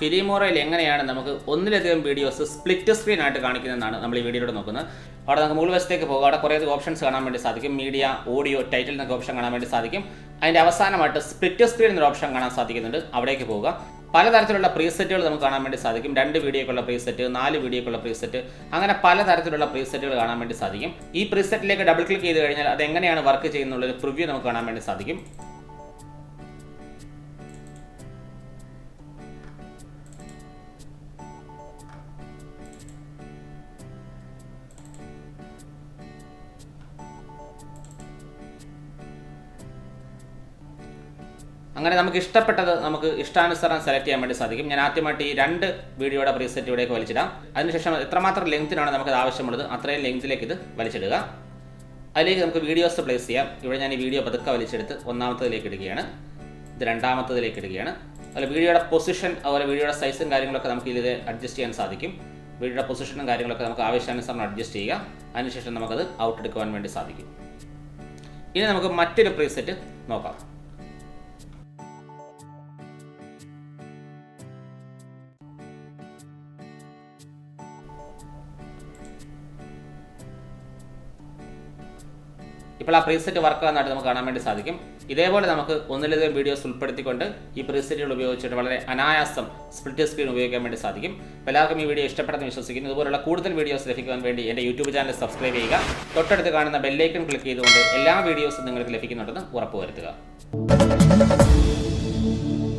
ഫിലിമോറയിൽ എങ്ങനെയാണ് നമുക്ക് ഒന്നിലധികം വീഡിയോസ് സ്പ്ലിറ്റ് സ്ക്രീൻ ആയിട്ട് കാണിക്കുന്നതെന്നാണ് നമ്മൾ ഈ വീഡിയോയിൽ നോക്കുന്നത്. അവിടെ നമുക്ക് മുകൾ വശത്തേക്ക് പോകുക. അവിടെ കുറേ ഓപ്ഷൻസ് കാണാൻ വേണ്ടി സാധിക്കും. മീഡിയ, ഓഡിയോ, ടൈറ്റിൽ എന്നൊക്കെ ഓപ്ഷൻ കാണാൻ വേണ്ടി സാധിക്കും. അതിൻ്റെ അവസാനമായിട്ട് സ്പ്ലിറ്റ് സ്ക്രീൻ എന്നൊരു ഓപ്ഷൻ കാണാൻ സാധിക്കുന്നുണ്ട്. അവിടേക്ക് പോവുക. പലതരത്തിലുള്ള പ്രീസെറ്റുകൾ നമുക്ക് കാണാൻ വേണ്ടി സാധിക്കും. 2 വീഡിയോക്കുള്ള പ്രീസെറ്റ്, 4 വീഡിയോക്കുള്ള പ്രീസെറ്റ്, അങ്ങനെ പലതരത്തിലുള്ള പ്രീസെറ്റുകൾ കാണാൻ വേണ്ടി സാധിക്കും. ഈ പ്രീസെറ്റിലേക്ക് ഡബിൾ ക്ലിക്ക് ചെയ്ത് കഴിഞ്ഞാൽ അത് എങ്ങനെയാണ് വർക്ക് ചെയ്യുന്നുള്ളൊരു പ്രിവ്യൂ നമുക്ക് കാണാൻ വേണ്ടി സാധിക്കും. അങ്ങനെ നമുക്ക് ഇഷ്ടപ്പെട്ടത് നമുക്ക് ഇഷ്ടാനുസരണം സെലക്ട് ചെയ്യാൻ വേണ്ടി സാധിക്കും. ഞാൻ ആദ്യമായിട്ട് ഈ 2 വീഡിയോയുടെ പ്രീസെറ്റ് ഇവിടേക്ക് വലിച്ചിടാം. അതിനുശേഷം എത്രമാത്രം ലെങ്ത്തിനാണ് നമുക്കത് ആവശ്യമുള്ളത് അത്രയും ലെങ്ത്തിലേക്ക് ഇത് വലിച്ചിടുക. അതിലേക്ക് നമുക്ക് വീഡിയോസ് പ്ലേസ് ചെയ്യാം. ഇവിടെ ഞാൻ ഈ വീഡിയോ പതുക്കെ വലിച്ചെടുത്ത് ഒന്നാമത്തതിലേക്ക് ഇടുകയാണ്. ഇത് രണ്ടാമത്തതിലേക്ക് ഇടുകയാണ്. അതുപോലെ വീഡിയോയുടെ പൊസിഷൻ, അതുപോലെ വീഡിയോയുടെ സൈസും കാര്യങ്ങളൊക്കെ നമുക്ക് ഇതിൽ അഡ്ജസ്റ്റ് ചെയ്യാൻ സാധിക്കും. വീഡിയോയുടെ പൊസിഷനും കാര്യങ്ങളൊക്കെ നമുക്ക് ആവശ്യാനുസരണം അഡ്ജസ്റ്റ് ചെയ്യുക. അതിനുശേഷം നമുക്കത് ഔട്ട് എടുക്കുവാൻ വേണ്ടി സാധിക്കും. ഇനി നമുക്ക് മറ്റൊരു പ്രീസെറ്റ് നോക്കാം. ഇപ്പോൾ ആ പ്രീസെറ്റ് വർക്ക് ആകുന്നതായിട്ട് നമുക്ക് കാണാൻ വേണ്ടി സാധിക്കും. ഇതേപോലെ നമുക്ക് ഒന്നിലധികം വീഡിയോസ് ഉൾപ്പെടുത്തിക്കൊണ്ട് ഈ പ്രീസെറ്റുകൾ ഉപയോഗിച്ചിട്ട് വളരെ അനായാസം സ്പ്ലിറ്റ് സ്ക്രീൻ ഉപയോഗിക്കാൻ വേണ്ടി സാധിക്കും. അപ്പോൾ എല്ലാവർക്കും ഈ വീഡിയോ ഇഷ്ടപ്പെട്ടെന്ന് വിശ്വസിക്കുന്നു. ഇതുപോലുള്ള കൂടുതൽ വീഡിയോസ് ലഭിക്കാൻ വേണ്ടി എൻ്റെ യൂട്യൂബ് ചാനൽ സബ്സ്ക്രൈബ് ചെയ്യുക. തൊട്ടടുത്ത് കാണുന്ന ബെല്ലൈക്കൺ ക്ലിക്ക് ചെയ്തുകൊണ്ട് എല്ലാ വീഡിയോസും നിങ്ങൾക്ക് ലഭിക്കുന്നുണ്ടെന്ന് ഉറപ്പുവരുത്തുക.